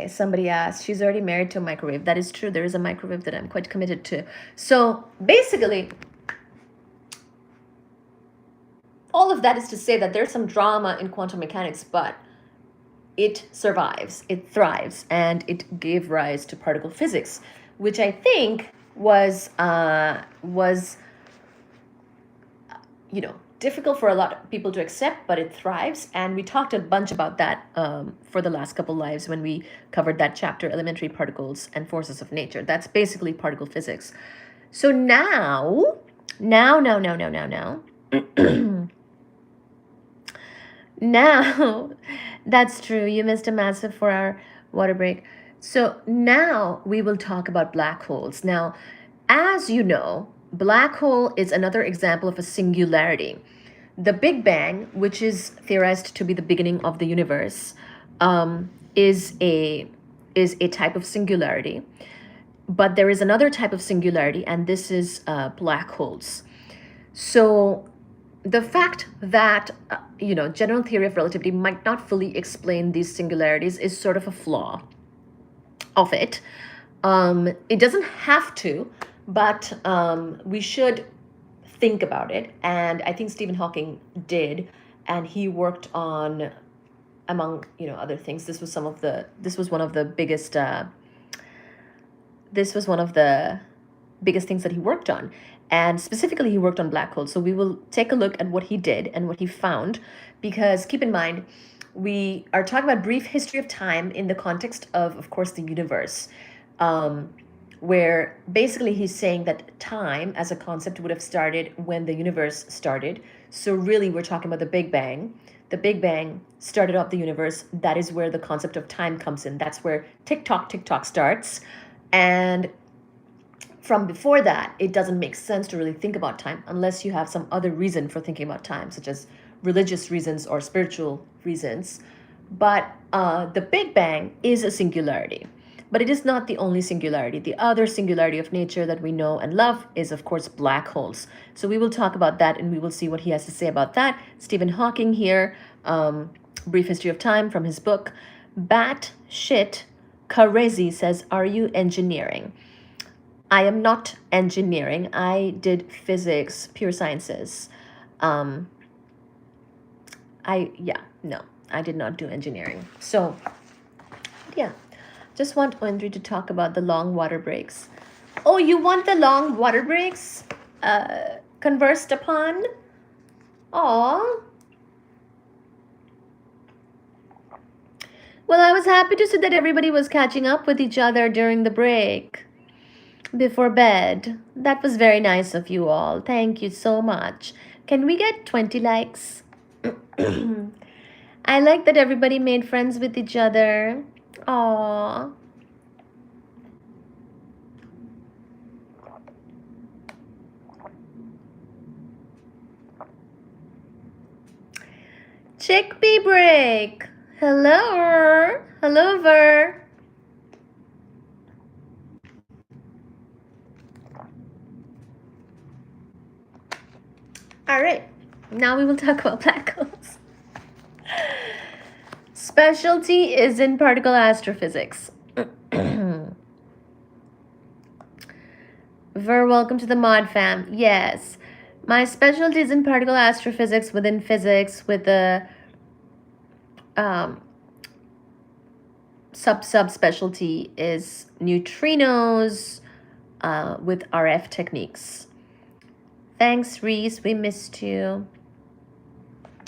Somebody asked, she's already married to a microwave. That is true. There is a microwave that I'm quite committed to. So basically, all of that is to say that there's some drama in quantum mechanics, but it survives, it thrives, and it gave rise to particle physics, which I think was difficult for a lot of people to accept, but it thrives. And we talked a bunch about that for the last couple lives when we covered that chapter, Elementary Particles and Forces of Nature. That's basically particle physics. So now, now, that's true. You missed a massive 4-hour water break. So now we will talk about black holes. Now, as you know, black hole is another example of a singularity. The Big Bang, which is theorized to be the beginning of the universe, is a type of singularity. But there is another type of singularity, and this is black holes. So the fact that general theory of relativity might not fully explain these singularities is sort of a flaw of it. It doesn't have to, but we should think about it. And I think Stephen Hawking did, and he worked on, among other things, this was one of the biggest things that he worked on. And specifically, he worked on black holes. So we will take a look at what he did and what he found, because keep in mind, we are talking about brief history of time in the context of course, the universe, where basically he's saying that time as a concept would have started when the universe started. So really, we're talking about the Big Bang. The Big Bang started off the universe. That is where the concept of time comes in. That's where tick-tock starts. And from before that, it doesn't make sense to really think about time unless you have some other reason for thinking about time, such as religious reasons or spiritual reasons. But the Big Bang is a singularity. But it is not the only singularity. The other singularity of nature that we know and love is, of course, black holes. So we will talk about that, and we will see what he has to say about that. Stephen Hawking here, Brief History of Time from his book. Bat Shit Karezi says, are you engineering? I am not engineering. I did physics, pure sciences. No, I did not do engineering. So, yeah, just want Andre to talk about the long water breaks. Oh, you want the long water breaks conversed upon? Aw. Well, I was happy to see that everybody was catching up with each other during the break. Before bed. That was very nice of you all. Thank you so much. Can we get 20 likes? I like that everybody made friends with each other. Aww. Chickpea break. Hello. Hello, Ver. All right, now we will talk about black holes. Specialty is in particle astrophysics. Ver, welcome to the mod fam. Yes, my specialty is in particle astrophysics within physics, with the subspecialty is neutrinos with RF techniques. Thanks, Reese. We missed you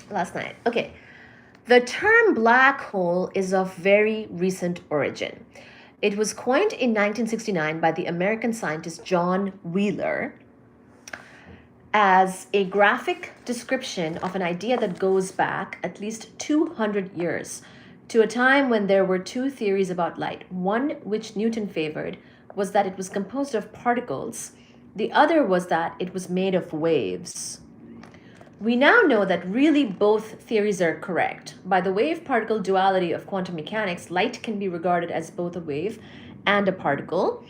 last night. Okay. The term black hole is of very recent origin. It was coined in 1969 by the American scientist John Wheeler as a graphic description of an idea that goes back at least 200 years to a time when there were two theories about light. One, which Newton favored, was that it was composed of particles. The other was that it was made of waves. We now know that really both theories are correct. By the wave-particle duality of quantum mechanics, light can be regarded as both a wave and a particle.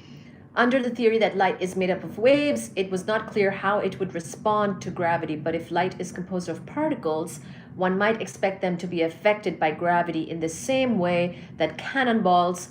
Under the theory that light is made up of waves, it was not clear how it would respond to gravity, but if light is composed of particles, one might expect them to be affected by gravity in the same way that cannonballs